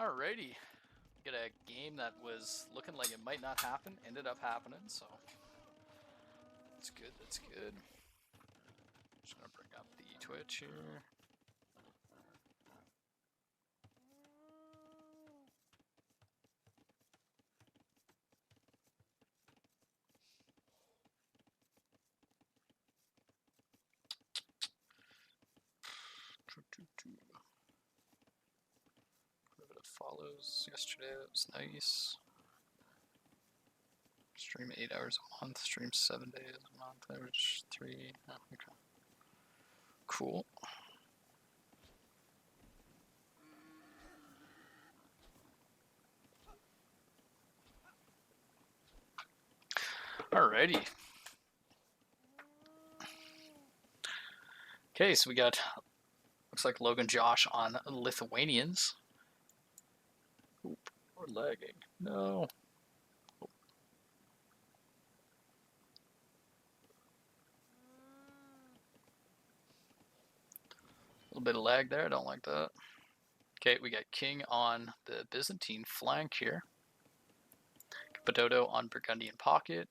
Alrighty, get a game that was looking like it might not happen, ended up happening, so that's good, that's good. Just gonna bring up the Twitch here. A bit of follows yesterday, that was nice. Stream 8 hours a month, stream 7 days a month, average 3. Oh, okay. Cool. Alrighty. Okay, so we got, looks like LoganJosh on Lithuanians. Oop, we're lagging. No. A little bit of lag there, I don't like that. Okay, we got King on the Byzantine flank here. Capododo on Burgundian pocket.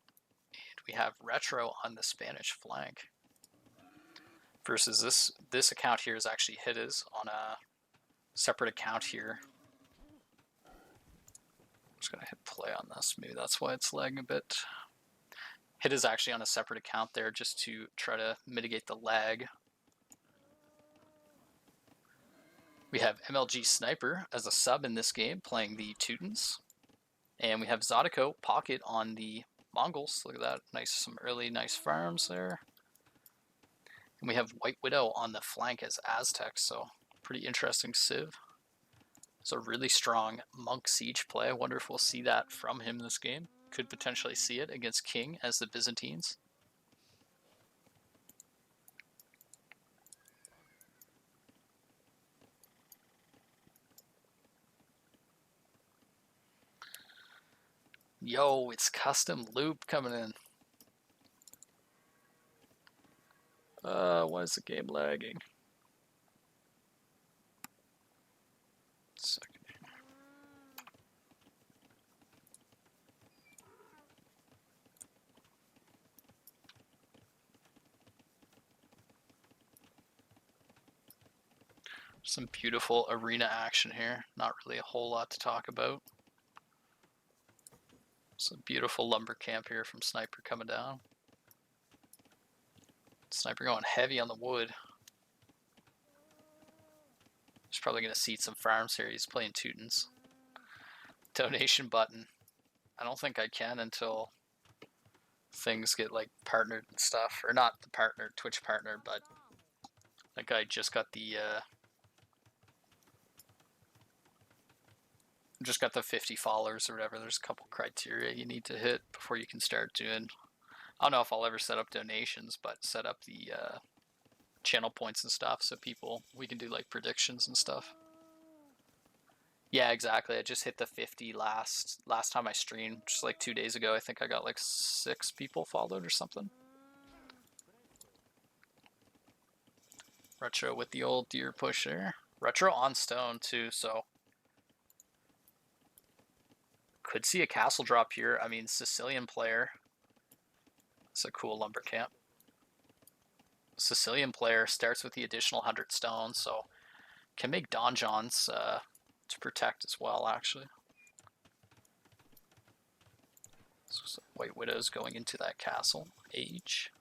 And we have Retro on the Spanish flank. Versus this account here is actually his on a separate account here. I'm just gonna hit play on this. Maybe that's why it's lagging a bit. Hit is actually on a separate account there just to try to mitigate the lag. We have MLG Sniper as a sub in this game playing the Teutons. And we have Zotico pocket on the Mongols. Look at that. Nice, some early nice farms there. And we have White Widow on the flank as Aztecs, so pretty interesting civ. It's a really strong Monk Siege play. I wonder if we'll see that from him this game. Could potentially see it against King as the Byzantines. Yo, it's custom loop coming in. Why is the game lagging? Second. Some beautiful arena action here. Not really a whole lot to talk about. Some beautiful lumber camp here from Sniper coming down. Sniper going heavy on the wood. He's probably going to seed some farms here. He's playing Teutons. Donation button. I don't think I can until things get like partnered and stuff. Or not the partner, Twitch partner, but that guy just got the 50 followers or whatever. There's a couple criteria you need to hit before you can start doing. I don't know if I'll ever set up donations, but set up the channel points and stuff so we can do like predictions and stuff. Yeah, exactly. I just hit the 50 last time I streamed, just like 2 days ago. I think I got like 6 people followed or something. Retro with the old deer push there. Retro on stone too, so could see a castle drop here. I mean, Sicilian player. It's a cool lumber camp. Sicilian player starts with the additional 100 stone, so can make donjons to protect as well, actually. So some White Widows going into that castle. Age.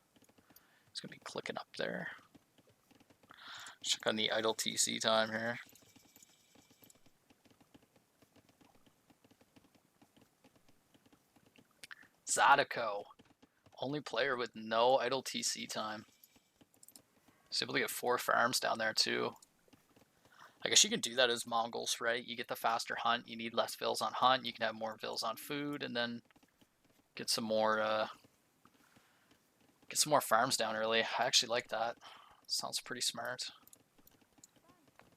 It's going to be clicking up there. Check on the idle TC time here. Zotico. Only player with no idle TC time. He's able to get 4 farms down there too. I guess you can do that as Mongols, right? You get the faster hunt, you need less vills on hunt, you can have more vills on food, and then get some more farms down early. I actually like that. Sounds pretty smart.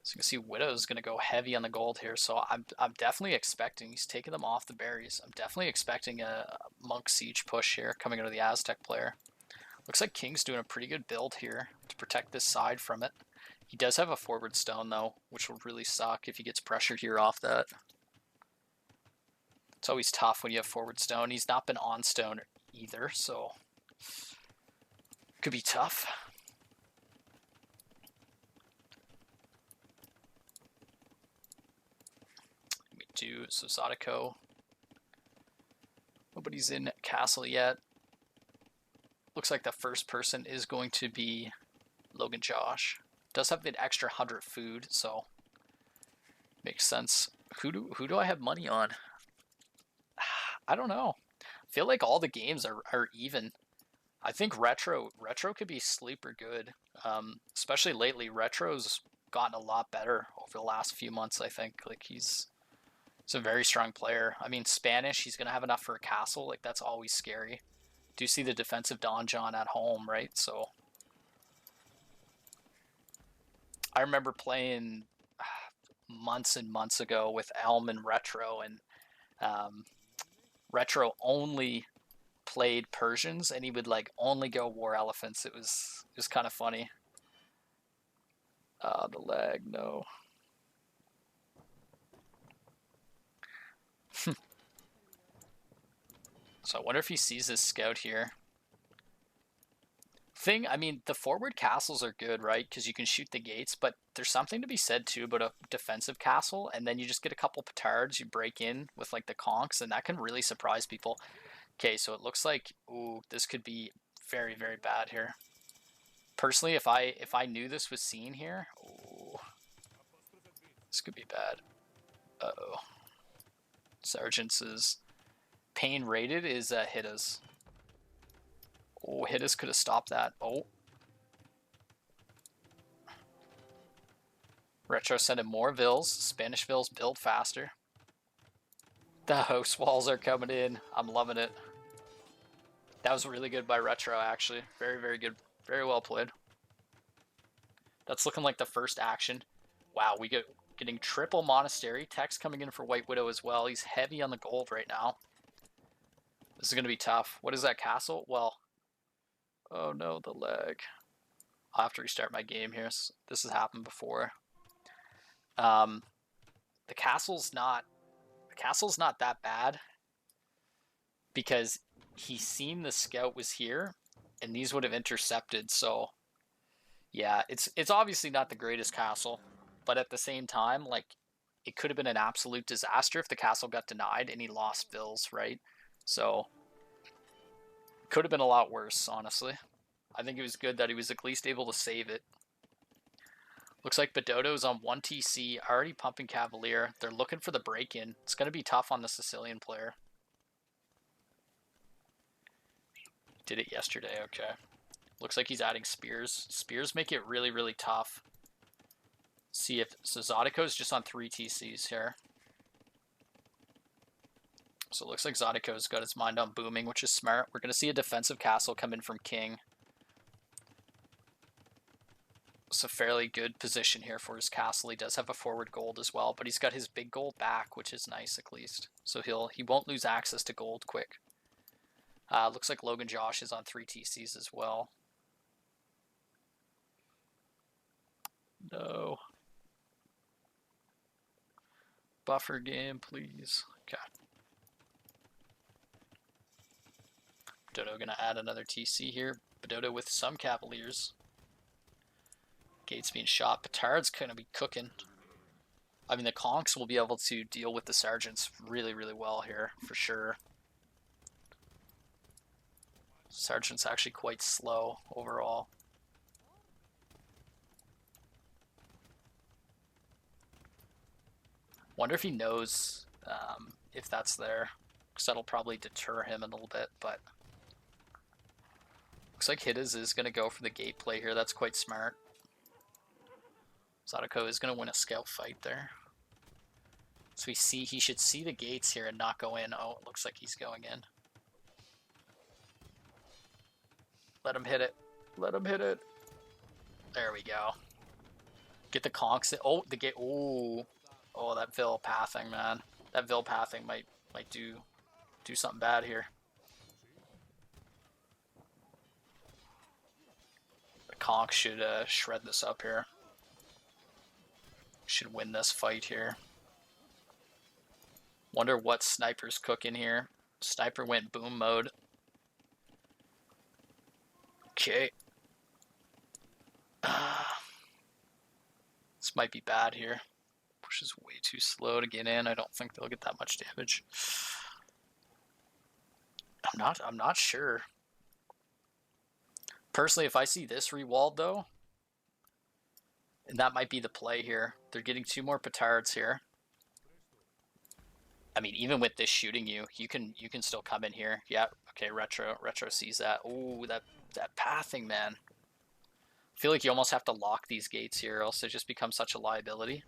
So you can see Widow's going to go heavy on the gold here, so I'm definitely expecting, he's taking them off the berries. I'm definitely expecting a Monk Siege push here coming out of the Aztec player. Looks like King's doing a pretty good build here to protect this side from it. He does have a forward stone, though, which will really suck if he gets pressured here off that. It's always tough when you have forward stone. He's not been on stone either, so could be tough. We do so Zotico. Nobody's in castle yet. Looks like the first person is going to be LoganJosh. Does have the extra 100 food, so makes sense. Who do I have money on? I don't know. I feel like all the games are even. I think retro could be sleeper good. Especially lately, retro's gotten a lot better over the last few months. I think like he's a very strong player. I mean, Spanish, he's gonna have enough for a castle. Like that's always scary. Do you see the defensive donjon at home, right? So I remember playing months and months ago with Elm and Retro, and Retro only played Persians, and he would like only go war elephants. It was kind of funny. The lag, no. So I wonder if he sees this scout here. I mean, the forward castles are good, right? Because you can shoot the gates, but there's something to be said too about a defensive castle, and then you just get a couple petards, you break in with like the conks, and that can really surprise people. Okay, so it looks like, ooh, this could be very, very bad here. Personally, if I knew this was seen here, ooh, this could be bad. Uh-oh. Sergeant's pain rated is Hitta's. Oh, Hittis could have stopped that. Oh. Retro sending more vills. Spanish vills build faster. The house walls are coming in. I'm loving it. That was really good by Retro, actually. Very, very good. Very well played. That's looking like the first action. Wow, we getting triple monastery. Tex coming in for White Widow as well. He's heavy on the gold right now. This is going to be tough. What is that castle? Well, oh no, the lag. I'll have to restart my game here. This has happened before. The castle's not that bad because he's seen the scout was here, and these would have intercepted. So yeah, it's obviously not the greatest castle, but at the same time, like it could have been an absolute disaster if the castle got denied and he lost bills, right? So could have been a lot worse, honestly. I think it was good that he was at least able to save it. Looks like Badodo's on 1 TC, already pumping Cavalier. They're looking for the break-in. It's going to be tough on the Sicilian player. Did it yesterday, okay. Looks like he's adding spears. Spears make it really, really tough. See if Zotico's just on 3 TCs here. So it looks like Zotico's got his mind on booming, which is smart. We're going to see a defensive castle come in from King. It's a fairly good position here for his castle. He does have a forward gold as well, but he's got his big gold back, which is nice at least. So he won't lose access to gold quick. Looks like LoganJosh is on 3 TCs as well. No. Buffer game, please. Okay. Badodo gonna add another TC here. Badodo with some Cavaliers. Gates being shot. Petard's gonna be cooking. I mean, the conks will be able to deal with the sergeants really, really well here, for sure. Sergeant's actually quite slow overall. Wonder if he knows if that's there, because that'll probably deter him a little bit, but looks like Hittis is going to go for the gate play here. That's quite smart. Zotico is going to win a scout fight there. So he should see the gates here and not go in. Oh, it looks like he's going in. Let him hit it. Let him hit it. There we go. Get the conks. Oh, the gate. Oh, oh, that Vil pathing, man. That Vil pathing might do something bad here. The conks should shred this up here. Should win this fight here. Wonder what Sniper's cooking here. Sniper went boom mode. Okay. This might be bad here. Push is way too slow to get in. I don't think they'll get that much damage. I'm not sure. Personally, if I see this rewalled though, and that might be the play here. They're getting 2 more petards here. I mean, even with this shooting you can still come in here. Yeah, okay, Retro sees that. Ooh, that pathing, man. I feel like you almost have to lock these gates here, else it just becomes such a liability.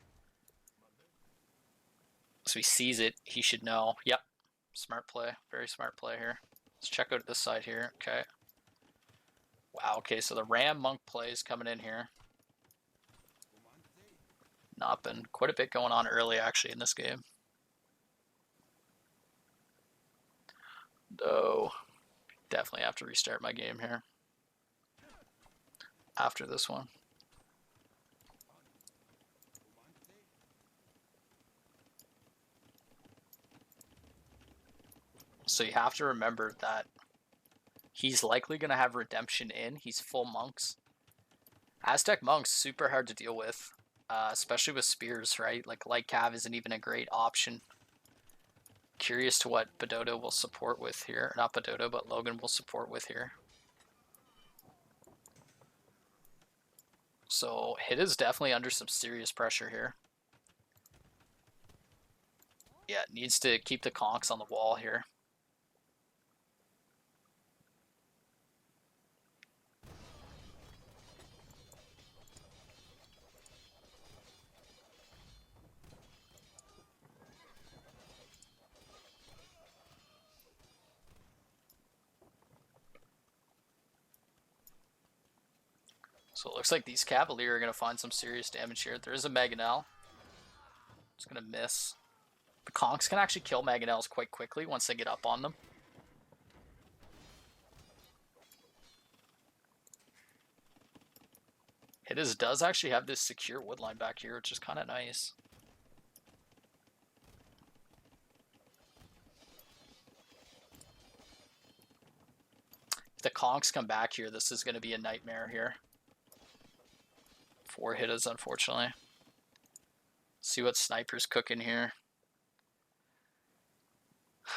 So he sees it, he should know. Yep, smart play, very smart play here. Let's check out this side here, okay. Wow, okay, so the Ram Monk play is coming in here. Not been quite a bit going on early, actually, in this game. No, definitely have to restart my game here after this one. So you have to remember that he's likely going to have Redemption in. He's full monks. Aztec monks, super hard to deal with, especially with spears, right? Like light cav isn't even a great option. Curious to what Badodo will support with here. Not Badodo, but Logan will support with here. So Hit is definitely under some serious pressure here. Yeah, it needs to keep the conks on the wall here. So it looks like these Cavalier are going to find some serious damage here. There is a Mangonel. It's going to miss. The conks can actually kill Mangonels quite quickly once they get up on them. Hit does actually have this secure woodline back here, which is kind of nice. If the conks come back here, this is going to be a nightmare here for Hittas, unfortunately. See what Sniper's cooking here.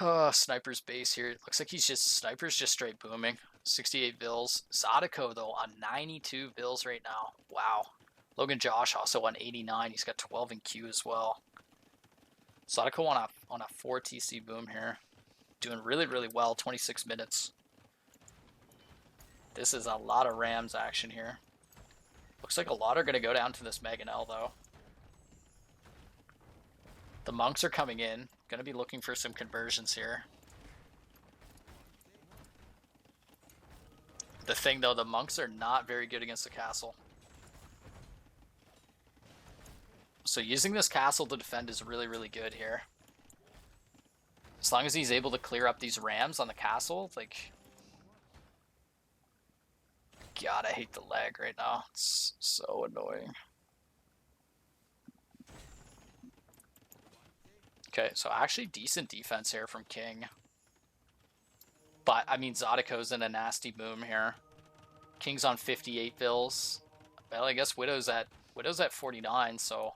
Oh, Sniper's base here. It looks like Sniper's just straight booming. 68 bills. Zotico, though, on 92 bills right now. Wow. LoganJosh also on 89. He's got 12 in queue as well. Zotico on a 4 TC boom here. Doing really, really well. 26 minutes. This is a lot of Rams action here. Looks like a lot are going to go down to this Mangonel, though. The monks are coming in. Going to be looking for some conversions here. The thing, though, the monks are not very good against the castle. So using this castle to defend is really, really good here. As long as he's able to clear up these Rams on the castle, like... God, I hate the lag right now. It's so annoying. Okay, so actually decent defense here from King. But, I mean, Zotico's in a nasty boom here. King's on 58 bills. Well, I guess Widow's at 49, so...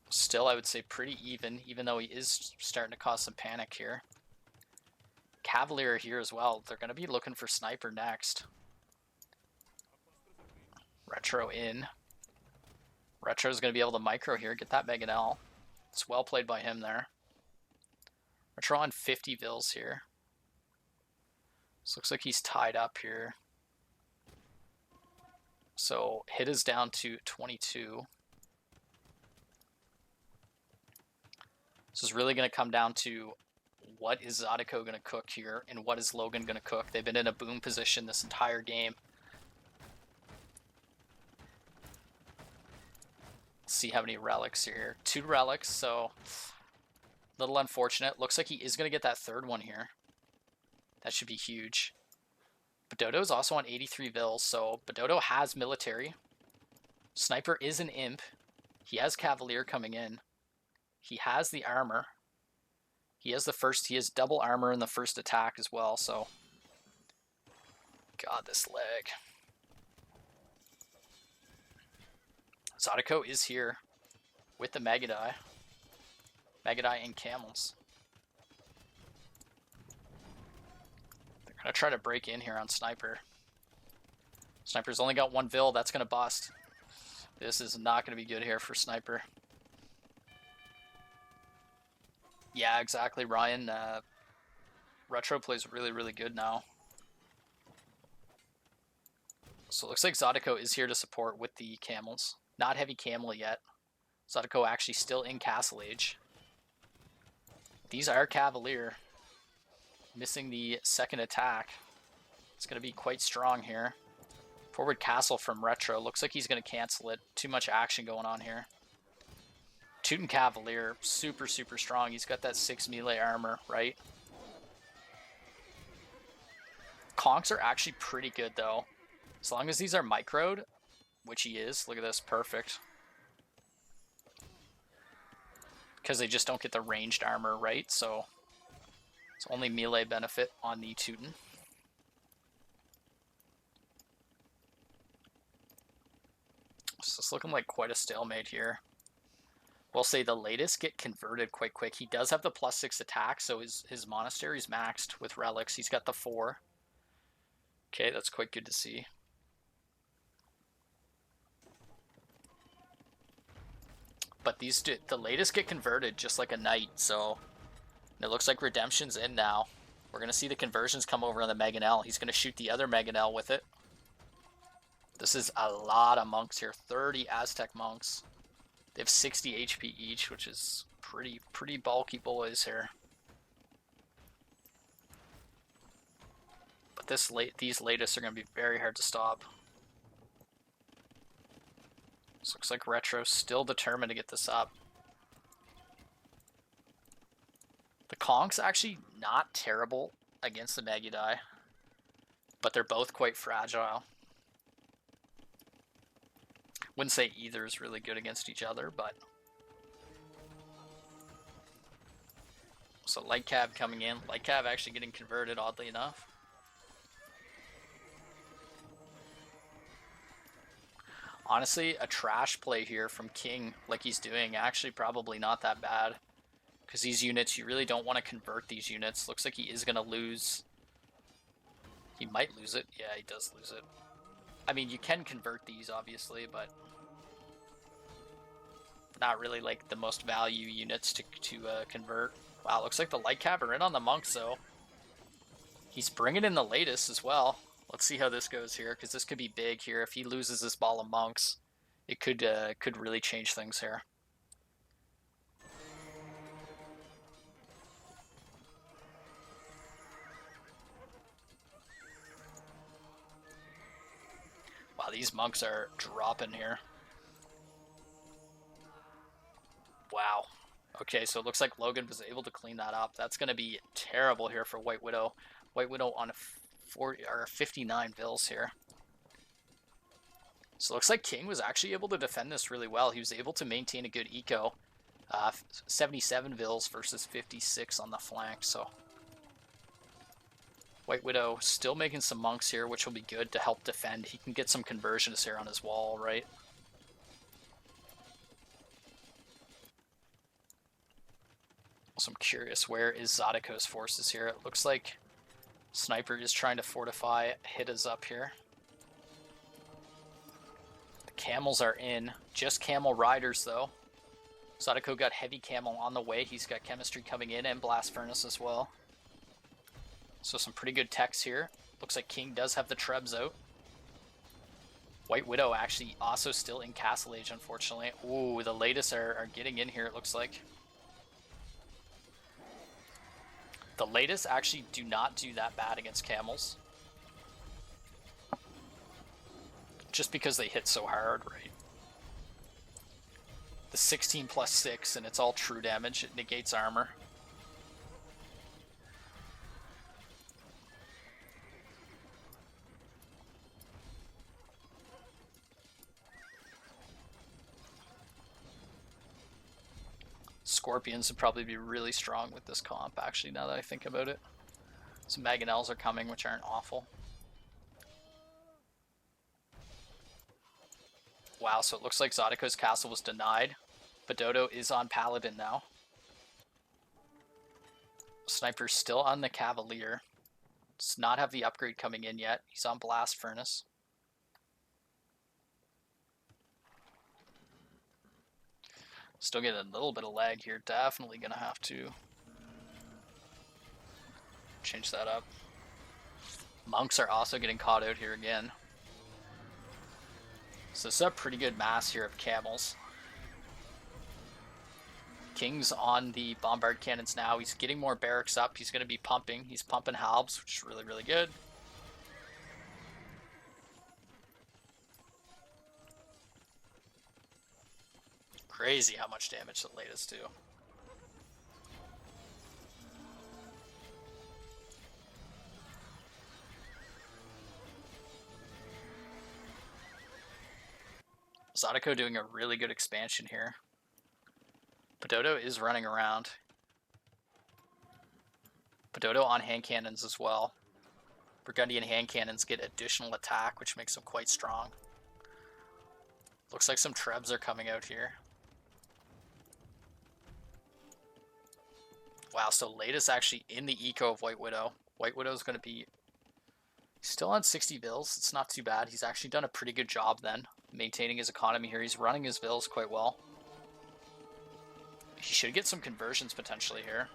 Still, I would say pretty even though he is starting to cause some panic here. Cavalier here as well. They're going to be looking for Sniper next. Retro in. Retro's going to be able to micro here, get that Mangonel. It's well played by him there. Retro on 50 bills here. This looks like he's tied up here. So Hit is down to 22. This is really going to come down to what is Zotico going to cook here and what is Logan going to cook. They've been in a boom position this entire game. Let's see how many relics here. 2 relics, so a little unfortunate. Looks like he is going to get that third one here. That should be huge. Badodo is also on 83 bills, so Badodo has military. Sniper is an imp. He has Cavalier coming in. He has the armor. He has double armor in the first attack as well, so. God, this leg. Zotico is here with the Magadai. Magadai and Camels. They're going to try to break in here on Sniper. Sniper's only got one Vil. That's going to bust. This is not going to be good here for Sniper. Yeah, exactly, Ryan. Retro plays really, really good now. So it looks like Zotico is here to support with the Camels. Not heavy Camel yet. Zotico actually still in Castle Age. These are Cavalier. Missing the second attack. It's going to be quite strong here. Forward Castle from Retro. Looks like he's going to cancel it. Too much action going on here. Teuton Cavalier, super, super strong. He's got that 6 melee armor, right? Conks are actually pretty good, though. As long as these are microed, which he is. Look at this, perfect. Because they just don't get the ranged armor, right? So it's only melee benefit on the Teuton. So it's looking like quite a stalemate here. We'll say the latest get converted quite quick. He does have the +6 attack, so his monastery's maxed with relics. He's got the 4. Okay, that's quite good to see. But the latest get converted just like a knight, so it looks like Redemption's in now. We're going to see the conversions come over on the Meganel. He's going to shoot the other Meganel with it. This is a lot of monks here. 30 Aztec monks. They have 60 HP each, which is pretty bulky boys here. But these latest are going to be very hard to stop. This looks like Retro's still determined to get this up. The Konk's actually not terrible against the Magidai, but they're both quite fragile. Wouldn't say either is really good against each other, but... So Light Cab coming in. Light Cab actually getting converted, oddly enough. Honestly, a trash play here from King, like he's doing, actually probably not that bad. Because these units, you really don't want to convert these units. Looks like he is going to lose. He might lose it. Yeah, he does lose it. I mean, you can convert these, obviously, but... not really, like, the most value units to convert. Wow, looks like the Light Cab are in on the monks, though. He's bringing in the latest as well. Let's see how this goes here, because this could be big here. If he loses this ball of monks, it could really change things here. Wow, these monks are dropping here. Wow. Okay, so it looks like Logan was able to clean that up. That's going to be terrible here for White Widow. White Widow on 59 Vils here. So it looks like King was actually able to defend this really well. He was able to maintain a good eco. 77 Vils versus 56 on the flank, so... White Widow still making some monks here, which will be good to help defend. He can get some conversions here on his wall, right? So I'm curious, where is Zotico's forces here? It looks like Sniper is trying to fortify Hitta's up here. The camels are in. Just camel riders, though. Zotico got heavy camel on the way. He's got chemistry coming in and blast furnace as well. So some pretty good techs here. Looks like King does have the Trebs out. White Widow actually also still in Castle Age, unfortunately. Ooh, the latest are getting in here, it looks like. The latest actually do not do that bad against camels. Just because they hit so hard, right? The 16 plus 6, and it's all true damage. It negates armor. Scorpions would probably be really strong with this comp, actually, now that I think about it. Some Mangonels are coming, which aren't awful. Wow, so it looks like Zotico's castle was denied. But Dodo is on Paladin now. Sniper's still on the Cavalier. Does not have the upgrade coming in yet. He's on Blast Furnace. Still getting a little bit of lag here. Definitely going to have to change that up. Monks are also getting caught out here again. So this is a pretty good mass here of camels. King's on the bombard cannons now. He's getting more barracks up. He's going to be pumping. He's pumping halbs, which is really, really good. Crazy how much damage the latest do. Zotico doing a really good expansion here. Pododo is running around. Pododo on hand cannons as well. Burgundian hand cannons get additional attack, which makes them quite strong. Looks like some Trebs are coming out here. Wow, so latest actually in the eco of White Widow. White Widow is going to be still on 60 vills. It's not too bad. He's actually done a pretty good job then, maintaining his economy here. He's running his vills quite well. He should get some conversions potentially here.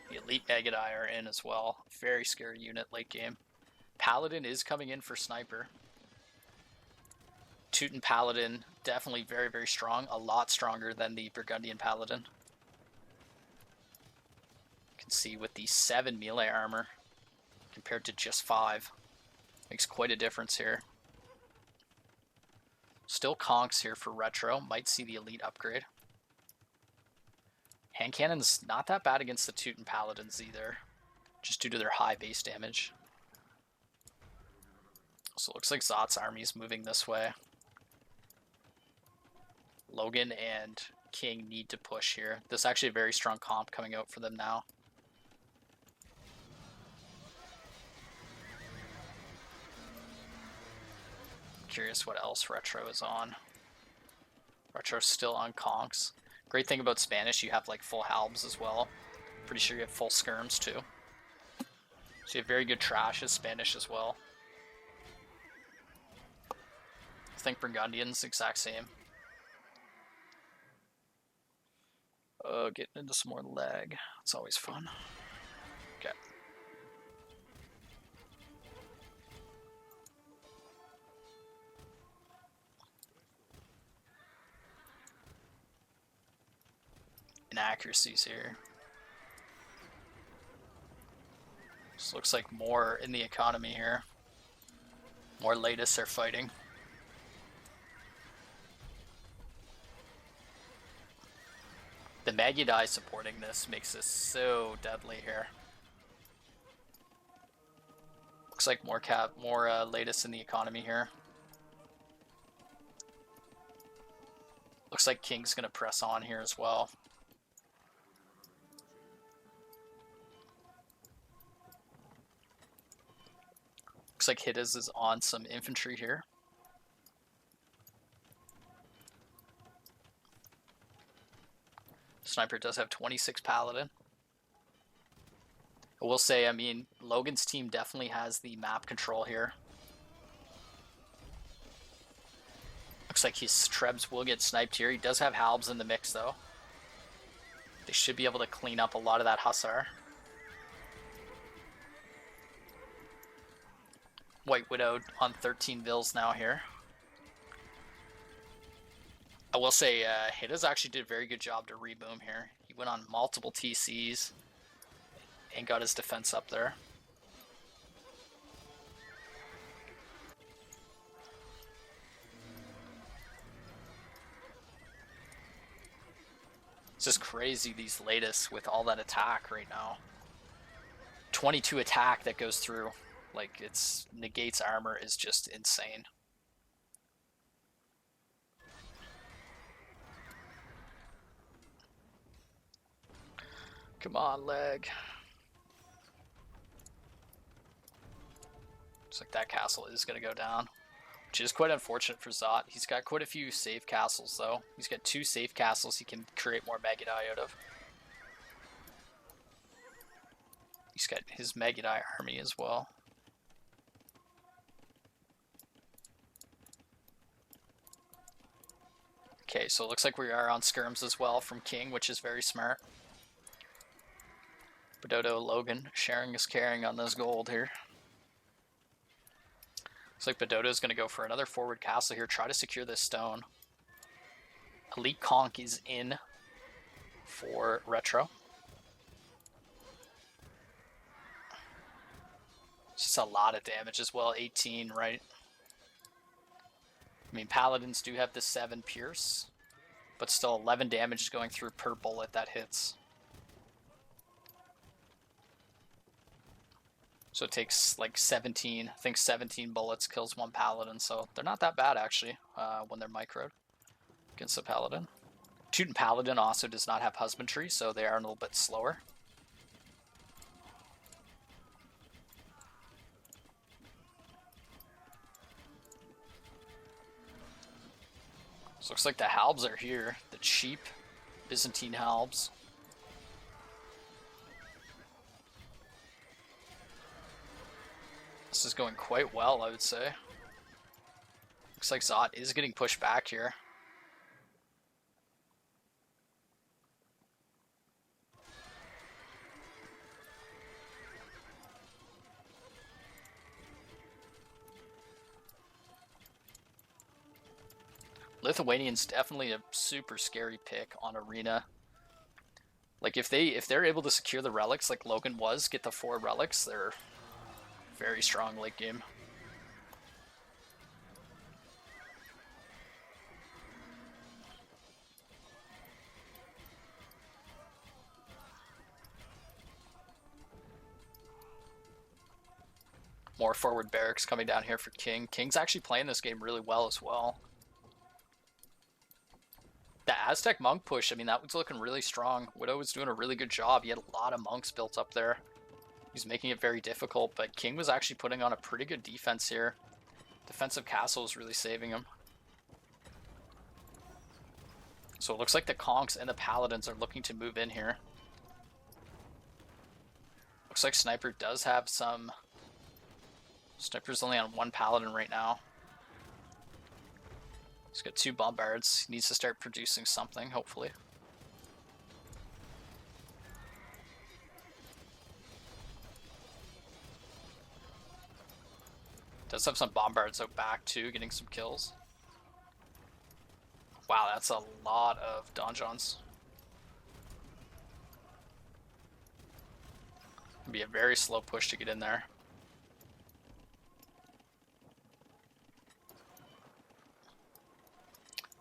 The Elite Megadai are in as well. Very scary unit late game. Paladin is coming in for Sniper. Teuton Paladin, definitely very, very strong. A lot stronger than the Burgundian Paladin. You can see with the 7 melee armor compared to just 5. Makes quite a difference here. Still conks here for Retro. Might see the elite upgrade. Hand cannon's not that bad against the Teuton Paladins either, just due to their high base damage. So it looks like Zot's army is moving this way. Logan and King need to push here. This is actually a very strong comp coming out for them now. Curious what else Retro is on. Retro's still on conks. Great thing about Spanish, you have like full halbs as well. Pretty sure you have full skirms too. So you have very good trash as Spanish as well. I think Burgundian's exact same. Getting into some more lag. It's always fun. Okay. Inaccuracies here. This looks like more in the economy here. More latest are fighting. The Magudai supporting this makes this so deadly here. Looks like more latest in the economy here. Looks like King's gonna press on here as well. Looks like Hiddes is on some infantry here. Sniper does have 26 Paladin. I will say, I mean, Logan's team definitely has the map control here. Looks like his Trebs will get sniped here. He does have halbs in the mix, though. They should be able to clean up a lot of that Hussar. White Widow on 13 vills now here. I will say, Hiddes actually did a very good job to reboom here. He went on multiple TCs and got his defense up there. It's just crazy, these latest with all that attack right now. 22 attack that goes through. Like, it's negates armor is just insane. Come on, leg. Looks like that castle is going to go down, which is quite unfortunate for Zot. He's got quite a few safe castles, though. He's got 2 safe castles he can create more Megadai out of. He's got his Megadai army as well. Okay, so it looks like we are on skirms as well from King, which is very smart. Bedodo, Logan, sharing is caring on this gold here. Looks like Bedodo is going to go for another forward castle here, try to secure this stone. Elite Conk is in for retro. It's just a lot of damage as well, 18, right? I mean, Paladins do have the 7 pierce, but still 11 damage is going through per bullet that hits. So it takes like 17, I think 17 bullets kills 1 Paladin, so they're not that bad actually when they're microed against a Paladin. Teuton Paladin also does not have Husbandry, so they are a little bit slower. So looks like the Halbs are here, the cheap Byzantine Halbs. This is going quite well, I would say. Looks like Zot is getting pushed back here. Lithuanian's definitely a super scary pick on Arena. Like if they're able to secure the relics like Logan was, get the 4 relics, they're very strong late game. More forward barracks coming down here for King. King's actually playing this game really well as well. The Aztec monk push, I mean, that was looking really strong. Widow was doing a really good job. He had a lot of monks built up there. He's making it very difficult, but King was actually putting on a pretty good defense here. Defensive castle is really saving him. So it looks like the Conks and the Paladins are looking to move in here. Looks like Sniper does have some... Sniper's only on 1 Paladin right now. He's got 2 Bombards. He needs to start producing something, hopefully. Does have some Bombards out back too, getting some kills. Wow, that's a lot of donjons. It'll be a very slow push to get in there.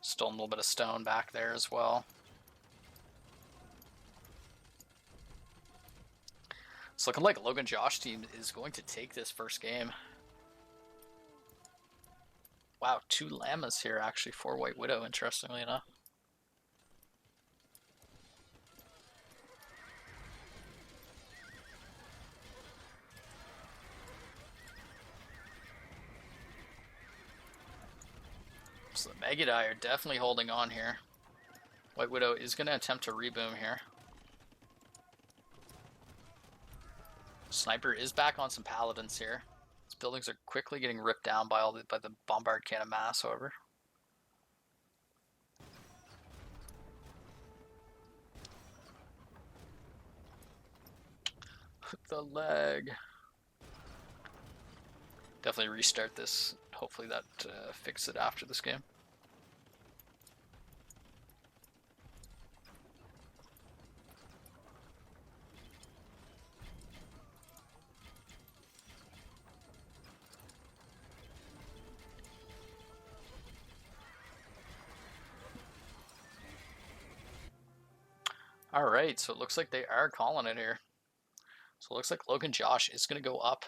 Still a little bit of stone back there as well. It's looking like LoganJosh team is going to take this first game. Wow, 2 llamas here actually for White Widow, interestingly enough. So the Megadai are definitely holding on here. White Widow is going to attempt to reboom here. Sniper is back on some Paladins here. These buildings are quickly getting ripped down by the Bombard Cannon Mass, however. The lag. Definitely restart this. Hopefully that fixes it after this game. Alright, so it looks like they are calling it here. So it looks like LoganJosh is going to go up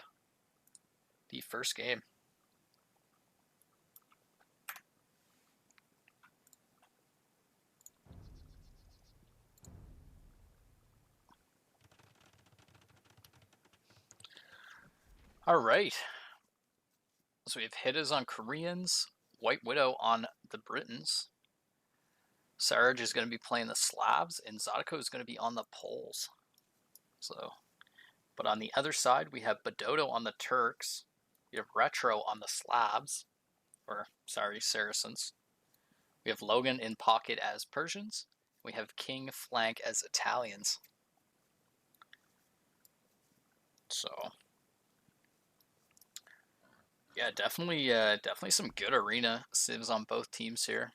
the first game. Alright. So we have Hittas on Koreans, White Widow on the Britons. Sarge is going to be playing the Slavs, and Zotico is going to be on the Poles. So, but on the other side, we have Badodo on the Turks. We have Retro on the Slavs, or sorry, Saracens. We have Logan in pocket as Persians. We have King flank as Italians. So, yeah, definitely some good arena civs on both teams here.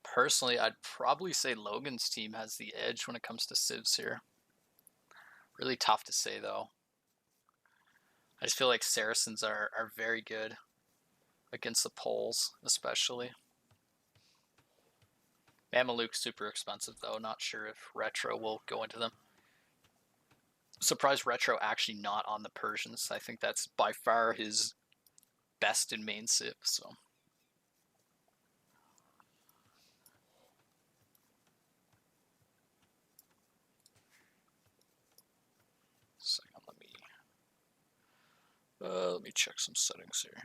Personally, I'd probably say Logan's team has the edge when it comes to civs here. Really tough to say, though. I just feel like Saracens are very good against the Poles, especially. Mameluke's super expensive, though. Not sure if Retro will go into them. Surprised Retro actually not on the Persians. I think that's by far his best in main civ, so... let me check some settings here.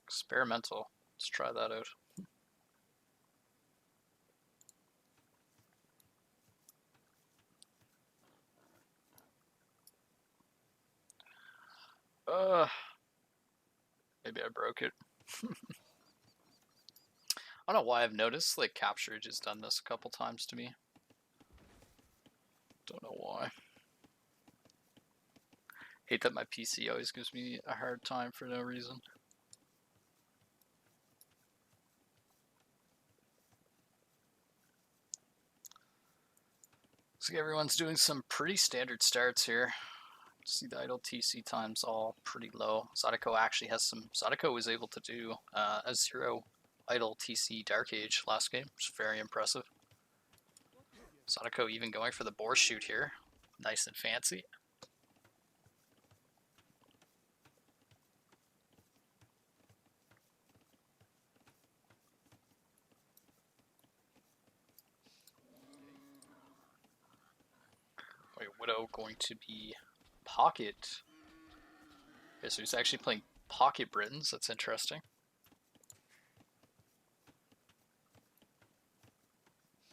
Experimental. Let's try that out. Maybe I broke it. I don't know why I've noticed, like, Capturage has done this a couple times to me. Don't know why. Hate that my PC always gives me a hard time for no reason. Looks like everyone's doing some pretty standard starts here. See the idle TC times all pretty low. Zotico actually has some... Zotico was able to do a 0 idle TC Dark Age last game, which is very impressive. Zotico even going for the boar shoot here. Nice and fancy. Wait, Widow going to be pocket. Okay, so he's actually playing pocket Britons. That's interesting.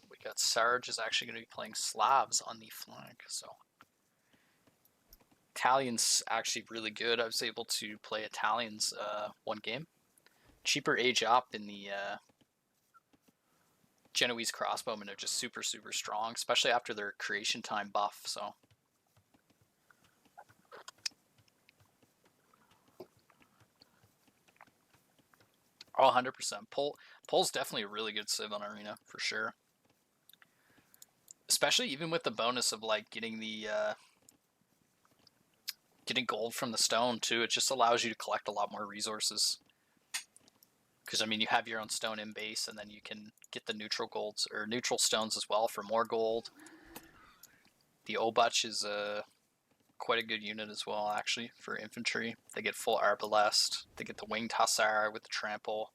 We got Sarge is actually going to be playing Slavs on the flank. So Italians actually really good. I was able to play Italians one game. Cheaper age up in the Genoese crossbowmen are just super strong, especially after their creation time buff. So. Oh, 100%. Pole's definitely a really good civ on Arena, for sure. Especially even with the bonus of, like, getting the... getting gold from the stone, too. It just allows you to collect a lot more resources. Because, I mean, you have your own stone in base, and then you can get the neutral golds, or neutral stones as well for more gold. The Obuch is quite a good unit as well, actually, for infantry. They get full Arbalest. They get the Winged Hussar with the Trample.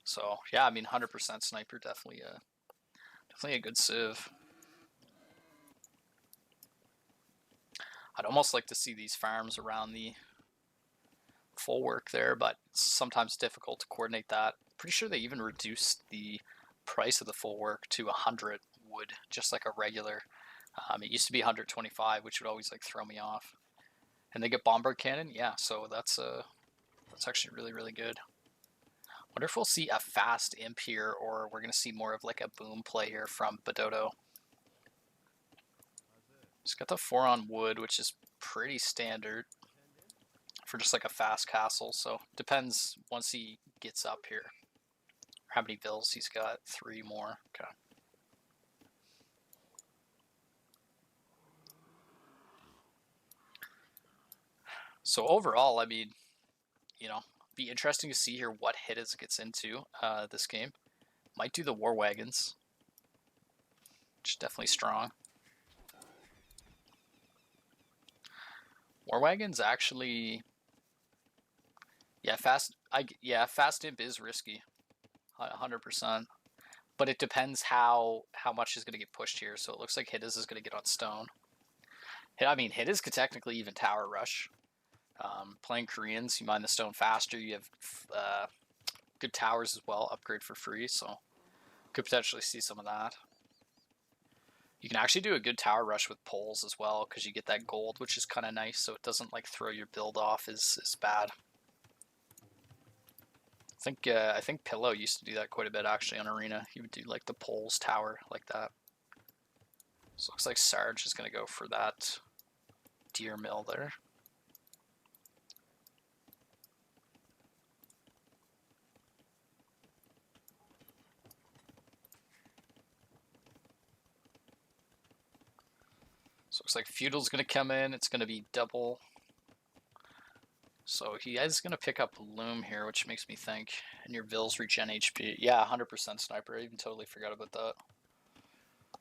So, yeah, I mean, 100% Sniper, definitely a good civ. I'd almost like to see these farms around the full work there, but it's sometimes difficult to coordinate that. Pretty sure they even reduced the price of the full work to 100 wood, just like a regular. It used to be 125, which would always, like, throw me off. And they get bombard cannon, yeah. So that's actually really good. Wonder if we'll see a fast imp here, or we're gonna see more of like a boom play here from Badodo. He's got the 4 on wood, which is pretty standard for just like a fast castle. So depends once he gets up here. How many vills he's got? 3 more. Okay. So overall, I mean, you know, be interesting to see here what Hittas gets into this game. Might do the war wagons, which is definitely strong. War Wagon's actually, yeah, fast imp is risky, 100%. But it depends how much is going to get pushed here. So it looks like Hiddes is going to get on stone. I mean, Hiddes could technically even tower rush. Playing Koreans, you mine the stone faster. You have good towers as well, upgrade for free. So could potentially see some of that. You can actually do a good tower rush with poles as well because you get that gold, which is kind of nice. So it doesn't like throw your build off as bad. I think Pillow used to do that quite a bit actually on Arena. He would do like the poles tower like that. So it looks like Sarge is going to go for that deer mill there. So it looks like Feudal's going to come in. It's going to be double. So he is going to pick up Loom here, which makes me think. And your Vills regen HP. Yeah, 100% Sniper. I even totally forgot about that.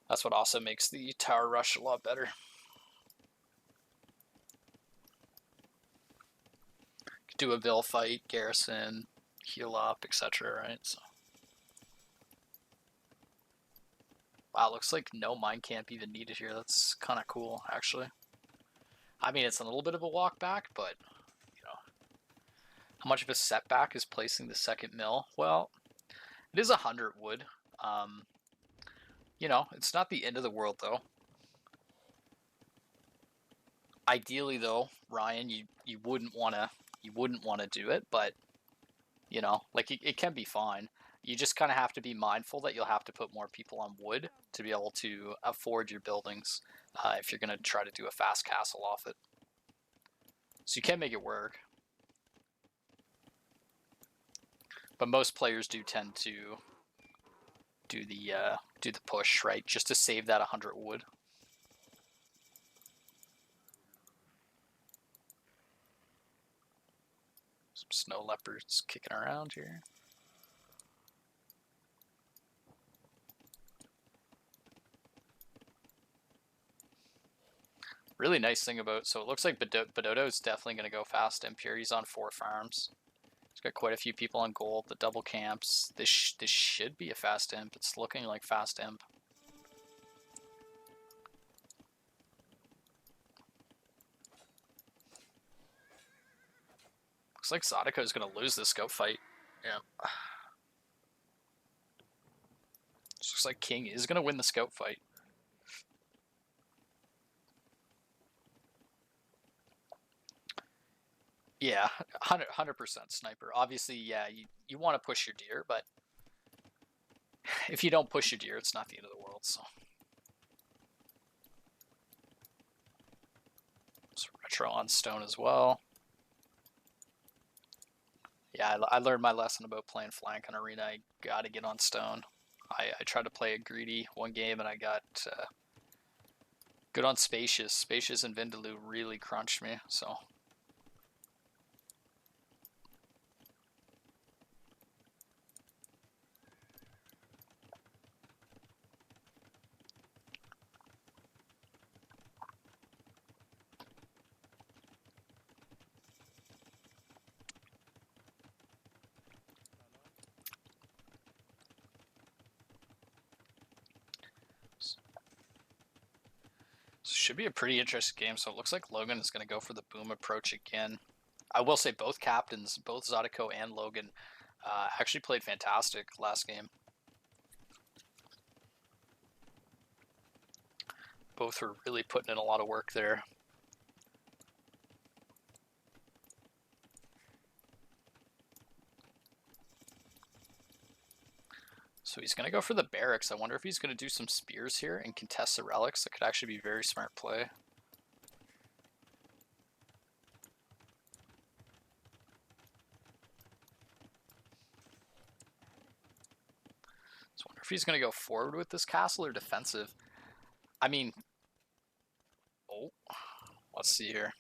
That's what also makes the tower rush a lot better. Could do a Vill fight, Garrison, heal up, etc. Right? So. Wow, looks like no mine camp even needed here. That's kind of cool, actually. I mean, it's a little bit of a walk back, but, you know. How much of a setback is placing the second mill? Well, it is 100 wood. You know, it's not the end of the world, though. Ideally, though, Ryan, you wouldn't want to do it, but, you know, like, it can be fine. You just kind of have to be mindful that you'll have to put more people on wood to be able to afford your buildings if you're going to try to do a fast castle off it. So you can make it work. But most players do tend to do the push, right? Just to save that 100 wood. Some snow leopards kicking around here. Really nice thing about, so it looks like Badodo is definitely going to go fast imp here. He's on 4 farms. He's got quite a few people on gold. The double camps. This should be a fast imp. It's looking like fast imp. Looks like Zotico is going to lose this scope fight. Yeah. Looks like King is going to win the scope fight. Yeah, 100% sniper. Obviously, yeah, you want to push your deer, but if you don't push your deer, it's not the end of the world. So retro on stone as well. Yeah, I learned my lesson about playing flank on Arena. I got to get on stone. I tried to play a greedy one game, and I got good on Spacious. Spacious and Vindaloo really crunched me, so... Should be a pretty interesting game. So it looks like Logan is going to go for the boom approach again. I will say both captains, both Zotico and Logan, actually played fantastic last game. Both were really putting in a lot of work there. So he's going to go for the barracks. I wonder if he's going to do some spears here and contest the relics. That could actually be a very smart play. So I wonder if he's going to go forward with this castle or defensive. I mean, oh, let's see here.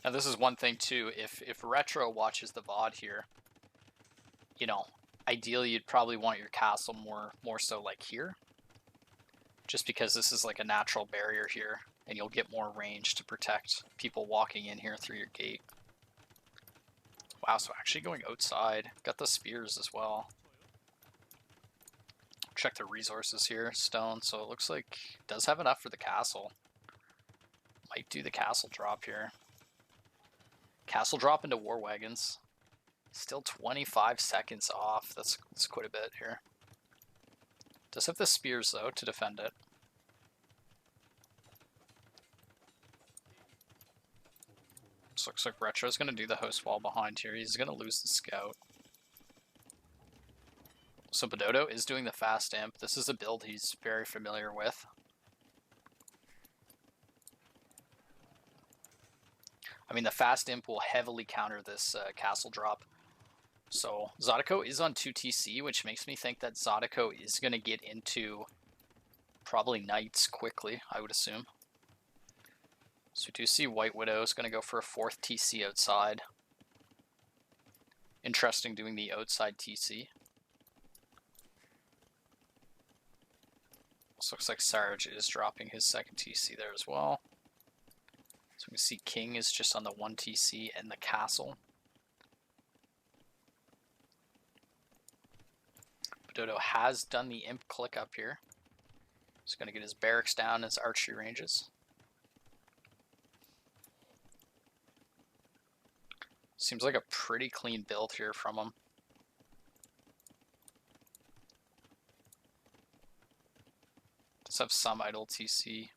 Now this is one thing too, if Retro watches the VOD here, you know, ideally you'd probably want your castle more so like here. just because this is like a natural barrier here, and you'll get more range to protect people walking in here through your gate. Wow, so actually going outside. Got the spears as well. Check the resources here, stone, so it looks like it does have enough for the castle. Might do the castle drop here. Castle drop into war wagons. Still 25 seconds off. That's quite a bit here. Does have the spears though to defend it. This looks like Retro's going to do the host wall behind here. He's going to lose the scout. So Bedodo is doing the fast imp. This is a build he's very familiar with. I mean, the fast imp will heavily counter this castle drop. So Zotico is on 2 TC, which makes me think that Zotico is going to get into probably knights quickly, I would assume. So we do see White Widow is going to go for a 4th TC outside. Interesting doing the outside TC. This looks like Sarge is dropping his 2nd TC there as well. So we see King is just on the 1 TC and the castle. Bedodo has done the imp click up here. He's going to get his barracks down, his archery ranges. Seems like a pretty clean build here from him. Does have some idle TC.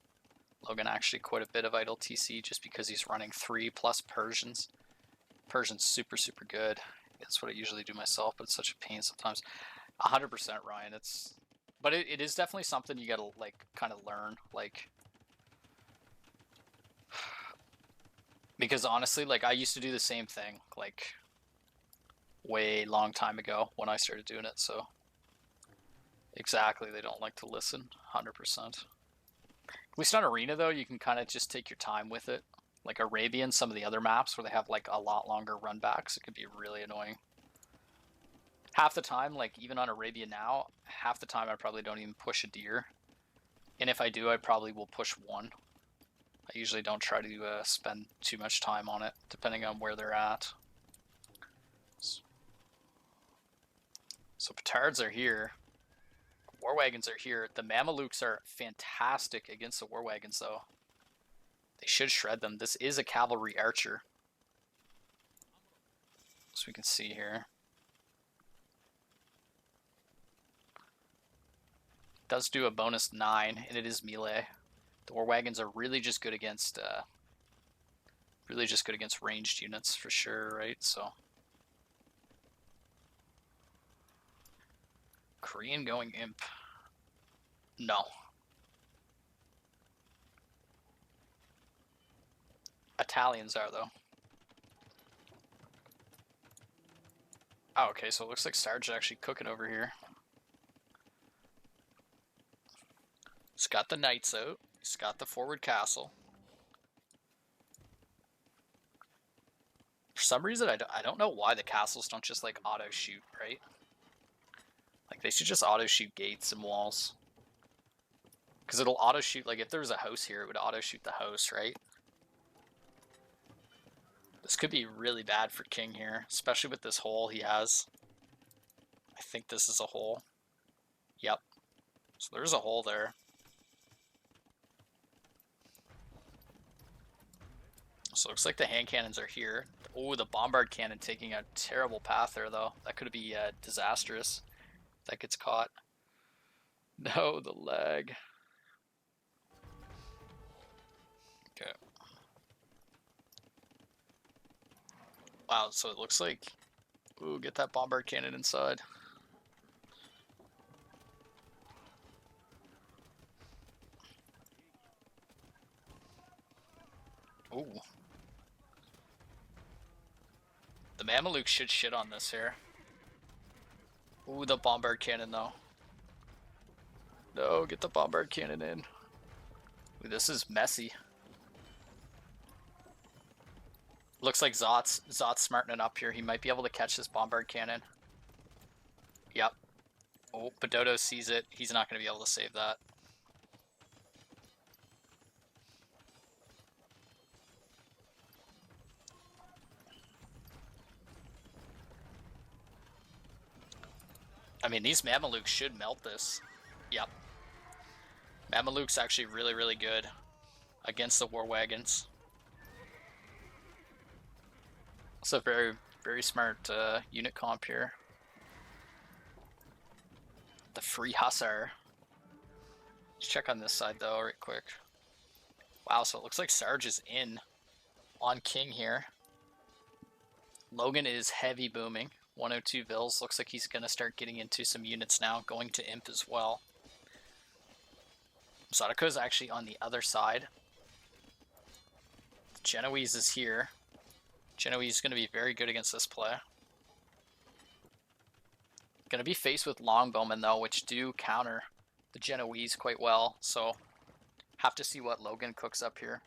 Logan actually quite a bit of idle TC just because he's running 3+ Persians. Persian's super good. That's what I usually do myself, but it's such a pain sometimes. 100% Ryan. But it is definitely something you gotta like kind of learn, like, because honestly, like, I used to do the same thing like way long time ago when I started doing it. So exactly, they don't like to listen. 100%. At least on Arena though, you can kind of just take your time with it. Like Arabian, some of the other maps where they have like a lot longer run backs, it could be really annoying. Half the time, like even on Arabia now, half the time I probably don't even push a deer. And if I do, I probably will push 1. I usually don't try to spend too much time on it, depending on where they're at. So petards are here. War wagons are here. The Mamelukes are fantastic against the war wagons, though. They should shred them. This is a cavalry archer. So we can see here. Does do a bonus 9, and it is melee. The war wagons are really just good against ranged units for sure, right? So Korean going imp. No. Italians are though. Oh, okay, so it looks like Sarge is actually cooking over here. He's got the knights out. He's got the forward castle. For some reason, I don't know why the castles don't just like auto shoot, right? Like they should just auto shoot gates and walls. Because it'll auto shoot, like if there was a house here, it would auto shoot the house, right? This could be really bad for King here, especially with this hole he has. I think this is a hole. Yep. So there's a hole there. So it looks like the hand cannons are here. Oh, the bombard cannon taking a terrible path there, though. That could be disastrous if that gets caught. No, the lag. Okay. Wow, so it looks like... Ooh, get that bombard cannon inside. Ooh. The Mameluke should shit on this here. Ooh, the bombard cannon though. No, get the bombard cannon in. Ooh, this is messy. Looks like Zot's smartening up here. He might be able to catch this bombard cannon. Yep. Oh, Bedodo sees it. He's not going to be able to save that. I mean, these Mamelukes should melt this. Yep. Mamelukes actually really, really good against the War Wagons. It's a very, very smart unit comp here. The free Hussar. Let's check on this side though, right quick. Wow, so it looks like Sarge is in on King here. Logan is heavy booming. 102 Vils. Looks like he's going to start getting into some units now, going to Imp as well. Zotico is actually on the other side. Genoese is here. Genoese is going to be very good against this play. Going to be faced with Longbowmen though, which do counter the Genoese quite well, so have to see what Logan cooks up here.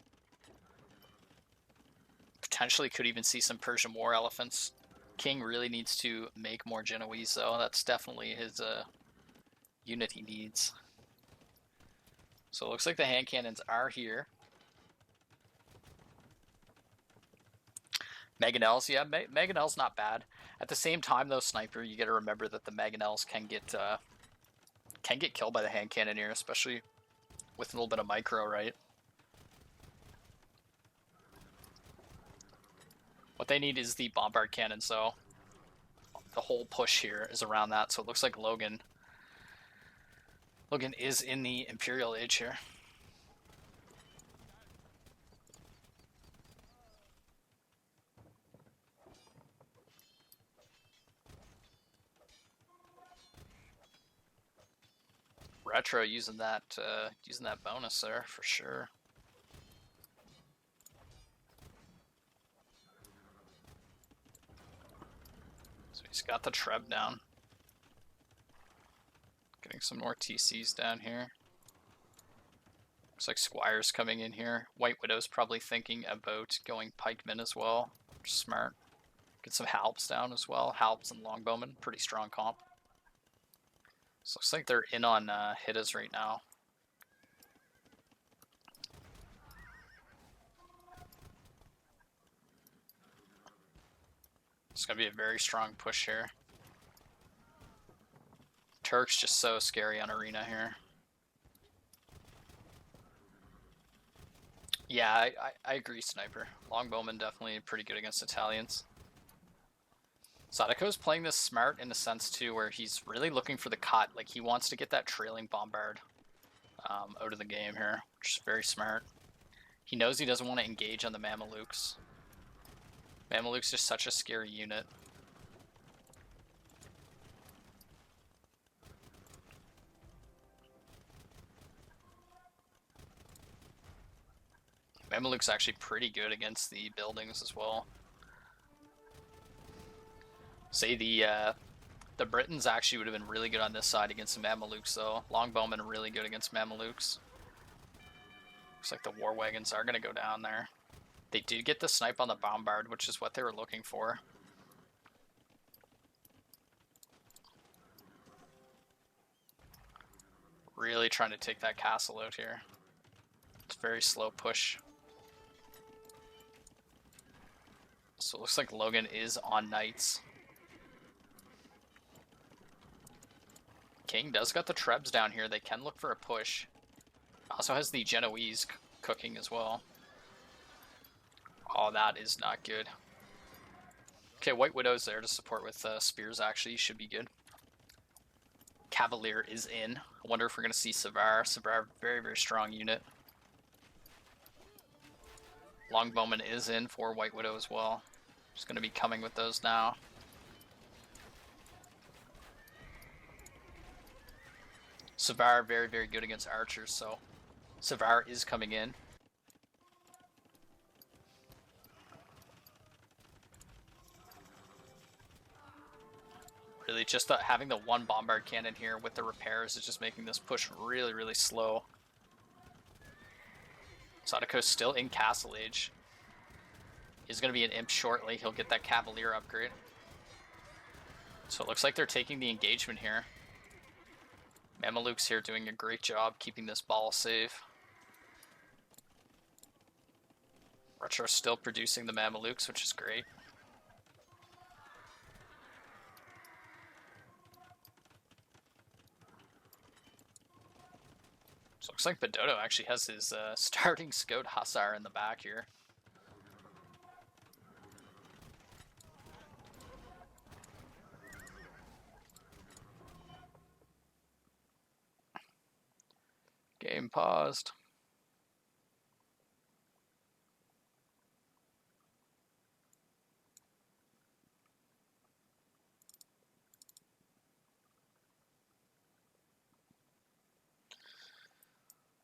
Potentially could even see some Persian War Elephants. King really needs to make more Genoese though. That's definitely his unit he needs. So it looks like the hand cannons are here. Mangonels, yeah, Mangonels not bad. At the same time though, Sniper, you got to remember that the Mangonels can get killed by the hand cannon here, especially with a little bit of micro, right? What they need is the bombard cannons, though. The whole push here is around that, so it looks like Logan is in the Imperial Age here. Retro using that bonus there for sure. So he's got the Treb down. Getting some more TCs down here. Looks like Squire's coming in here. White Widow's probably thinking about going pikemen as well. Smart. Get some Halps down as well. Halps and Longbowmen, pretty strong comp. So looks like they're in on Hittas right now. It's going to be a very strong push here. Turk's just so scary on Arena here. Yeah, I agree, Sniper. Longbowman definitely pretty good against Italians. Zotico's playing this smart in a sense too, where he's really looking for the cut. Like he wants to get that trailing bombard out of the game here, which is very smart. He knows he doesn't want to engage on the Mamelukes. Mamelukes are such a scary unit. Mamelukes actually pretty good against the buildings as well. Say the Britons actually would have been really good on this side against the Mamelukes though. Longbowmen really good against Mamelukes. Looks like the War Wagons are going to go down there. They did get the snipe on the bombard, which is what they were looking for. Really trying to take that castle out here. It's a very slow push. So it looks like Logan is on Knights. King does got the Trebs down here. They can look for a push. Also has the Genoese cooking as well. Oh, that is not good. Okay, White Widow's there to support with spears actually. Should be good. Cavalier is in. I wonder if we're going to see Savar. Savar, very, very strong unit. Longbowman is in for White Widow as well. Just going to be coming with those now. Savar, very, very good against archers, so Savar is coming in. Really, just having the one bombard cannon here with the repairs is just making this push really, really slow. Zotico's still in Castle Age. He's going to be an imp shortly. He'll get that Cavalier upgrade. So it looks like they're taking the engagement here. Mamelukes here doing a great job keeping this ball safe. Retro still producing the Mamelukes, which is great. Looks like Bedotto actually has his starting scout Hussar in the back here. Game paused.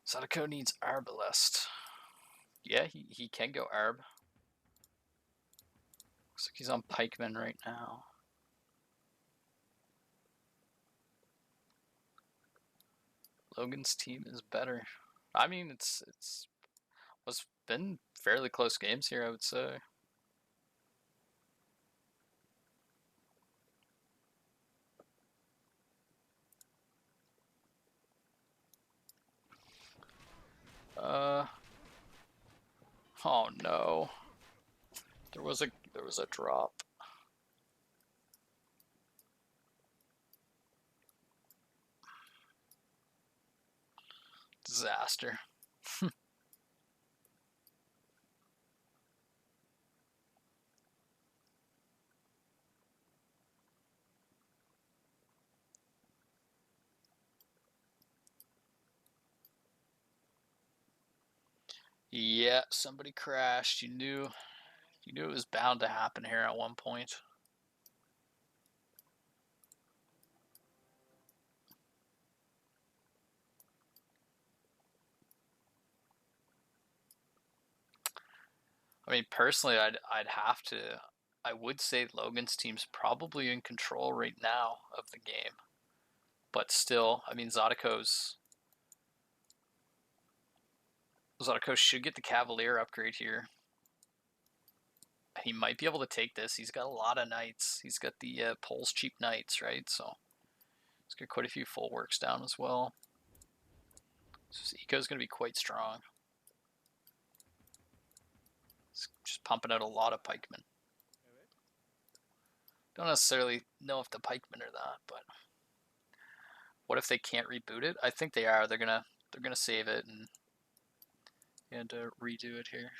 Zotico needs Arbalest. Yeah, he can go Arb. Looks like he's on Pikeman right now. Logan's team is better. I mean, it's been fairly close games here, I would say. Oh no. There was a drop. Disaster. Yeah, somebody crashed. You knew it was bound to happen here at one point. I mean, personally, I would say Logan's team's probably in control right now of the game. But still, I mean, Zotico should get the Cavalier upgrade here. He might be able to take this. He's got a lot of knights. He's got the Pole's cheap knights, right? So he's got quite a few full works down as well. So his eco's going to be quite strong. He's just pumping out a lot of pikemen. Don't necessarily know if the pikemen are that, but what if they can't reboot it? I think they are. They're gonna save it and redo it here.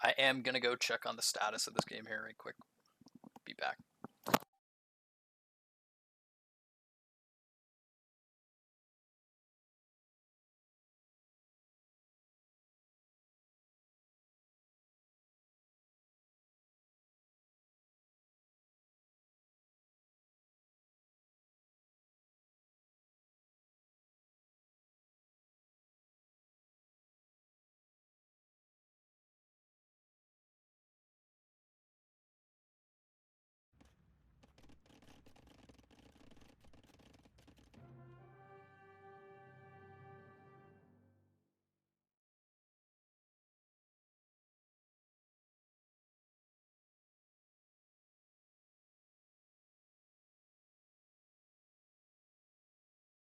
I am gonna go check on the status of this game here right quick. Be back.